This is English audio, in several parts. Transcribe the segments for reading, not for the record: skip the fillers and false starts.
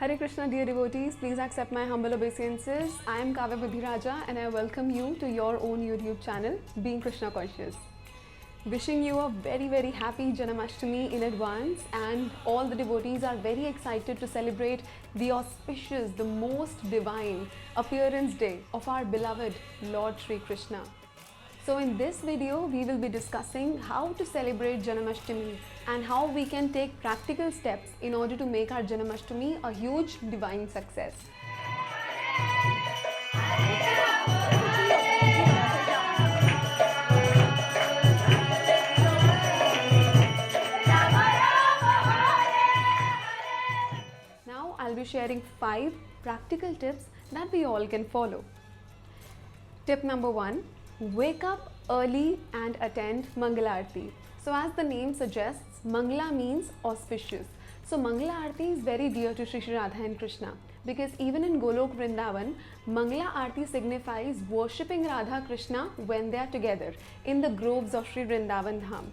Hare Krishna, dear devotees, please accept my humble obeisances. I am Kavya Budhiraja and I welcome you to your own YouTube channel, Being Krishna Conscious. Wishing you a very happy Janamashtami in advance, and all the devotees are very excited to celebrate the auspicious, the most divine appearance day of our beloved Lord Sri Krishna. So in this video, we will be discussing how to celebrate Janamashtami and how we can take practical steps in order to make our Janamashtami a huge divine success. Now I'll be sharing 5 practical tips that we all can follow. Tip number 1. Wake up early and attend Mangala Aarti. So as the name suggests, Mangala means auspicious. So Mangala Aarti is very dear to Sri Radha and Krishna, because even in Golok Vrindavan, Mangala Aarti signifies worshipping Radha Krishna when they are together in the groves of Sri Vrindavan Dham.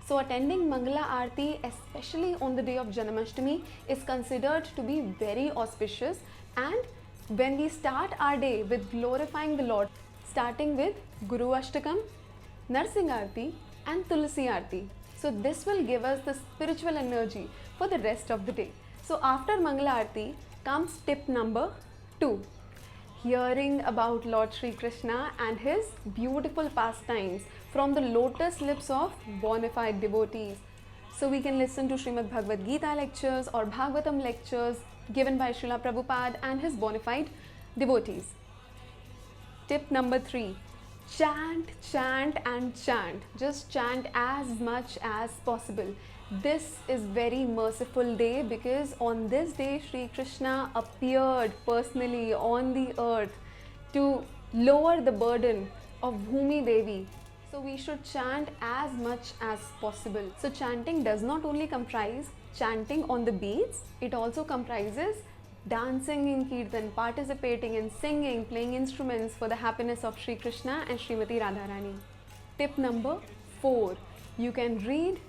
So attending Mangala Aarti, especially on the day of Janamashtami, is considered to be very auspicious. And when we start our day with glorifying the Lord, starting with Guru Ashtakam, Narsingh Aarti and Tulsi Aarti. So this will give us the spiritual energy for the rest of the day. So after Mangala Aarti comes tip number 2. Hearing about Lord Sri Krishna and his beautiful pastimes from the lotus lips of bona fide devotees. So we can listen to Srimad Bhagavad Gita lectures or Bhagavatam lectures given by Srila Prabhupada and his bona fide devotees. Tip number 3. Chant, chant and chant. Just chant as much as possible. This is very merciful day, because on this day Sri Krishna appeared personally on the earth to lower the burden of Bhumi Devi. So we should chant as much as possible. So chanting does not only comprise chanting on the beats, it also comprises dancing in Kirtan, participating in singing, playing instruments for the happiness of Sri Krishna and Srimati Radharani. Tip number 4. You can read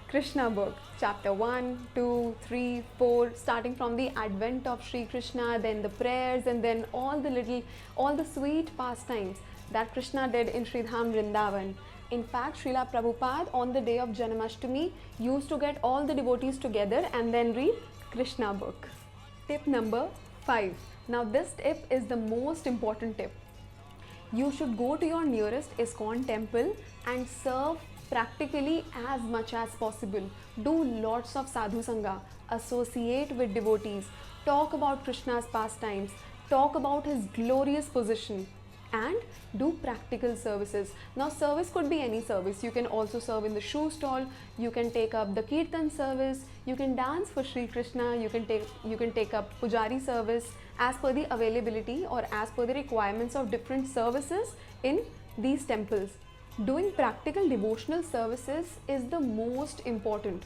Krishna book, chapter 1, 2, 3, 4, starting from the advent of Sri Krishna, then the prayers, and then all the sweet pastimes that Krishna did in Sri Dham Vrindavan. In fact, Srila Prabhupada on the day of Janamashtami used to get all the devotees together and then read Krishna book. Tip number 5. Now this tip is the most important tip. You should go to your nearest ISKCON temple and serve practically as much as possible. Do lots of sadhu sangha, associate with devotees, talk about Krishna's pastimes, talk about his glorious position, and do practical services. Now service could be any service. You can also serve in the shoe stall, you can take up the kirtan service, you can dance for Sri Krishna, you can take up pujari service as per the availability or as per the requirements of different services in these temples. Doing practical devotional services is the most important.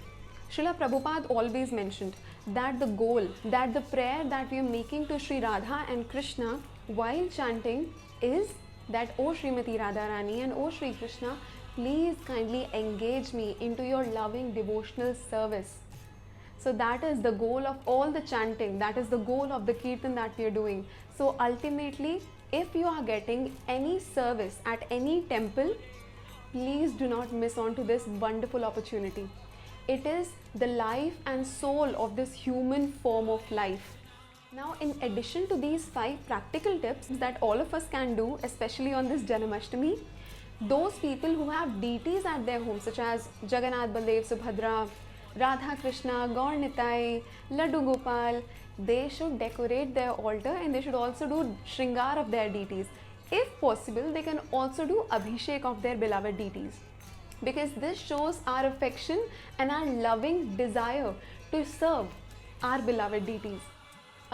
Srila Prabhupada always mentioned that the goal, that the prayer that we are making to Sri Radha and Krishna while chanting is that, O Srimati Radharani and O Sri Krishna, please kindly engage me into your loving devotional service. So that is the goal of all the chanting, that is the goal of the kirtan that we are doing. So ultimately, if you are getting any service at any temple, please do not miss on to this wonderful opportunity. It is the life and soul of this human form of life. Now, in addition to these 5 practical tips that all of us can do, especially on this Janamashtami, those people who have deities at their home, such as Jagannath, Baldev, Subhadra, Radha Krishna, Gaur Nitai, Laddu Gopal, they should decorate their altar and they should also do Shringar of their deities. If possible, they can also do Abhishek of their beloved deities, because this shows our affection and our loving desire to serve our beloved deities.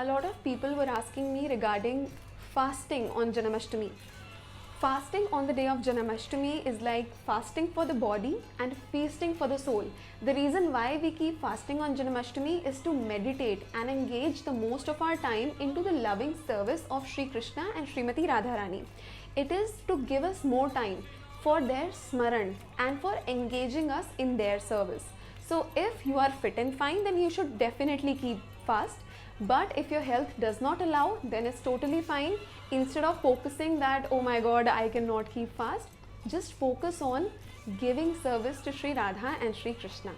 A lot of people were asking me regarding fasting on Janamashtami. Fasting on the day of Janamashtami is like fasting for the body and feasting for the soul. The reason why we keep fasting on Janamashtami is to meditate and engage the most of our time into the loving service of Sri Krishna and Srimati Radharani. It is to give us more time for their smaran and for engaging us in their service. So if you are fit and fine, then you should definitely keep fast. But if your health does not allow, then it's totally fine. Instead of focusing that, oh my god, I cannot keep fast, just focus on giving service to Sri Radha and Sri Krishna.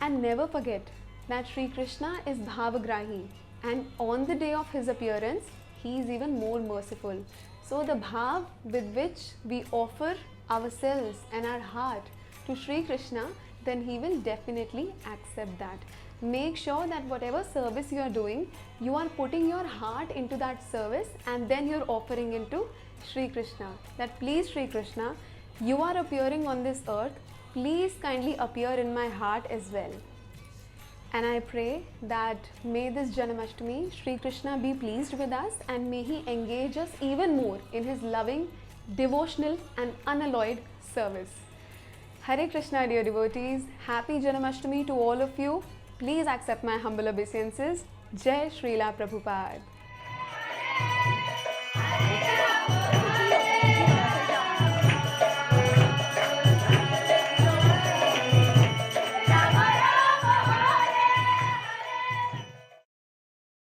And never forget that Sri Krishna is Bhavagrahi, and on the day of his appearance, he is even more merciful. So the bhav with which we offer ourselves and our heart to Sri Krishna, then he will definitely accept that. Make sure that whatever service you are doing, you are putting your heart into that service and then you're offering into Sri Krishna. That please Sri Krishna, you are appearing on this earth, please kindly appear in my heart as well. And I pray that may this Janamashtami, Sri Krishna be pleased with us and may he engage us even more in his loving, devotional and unalloyed service. Hare Krishna, dear devotees. Happy Janamashtami to all of you. Please accept my humble obeisances. Jai Srila Prabhupada.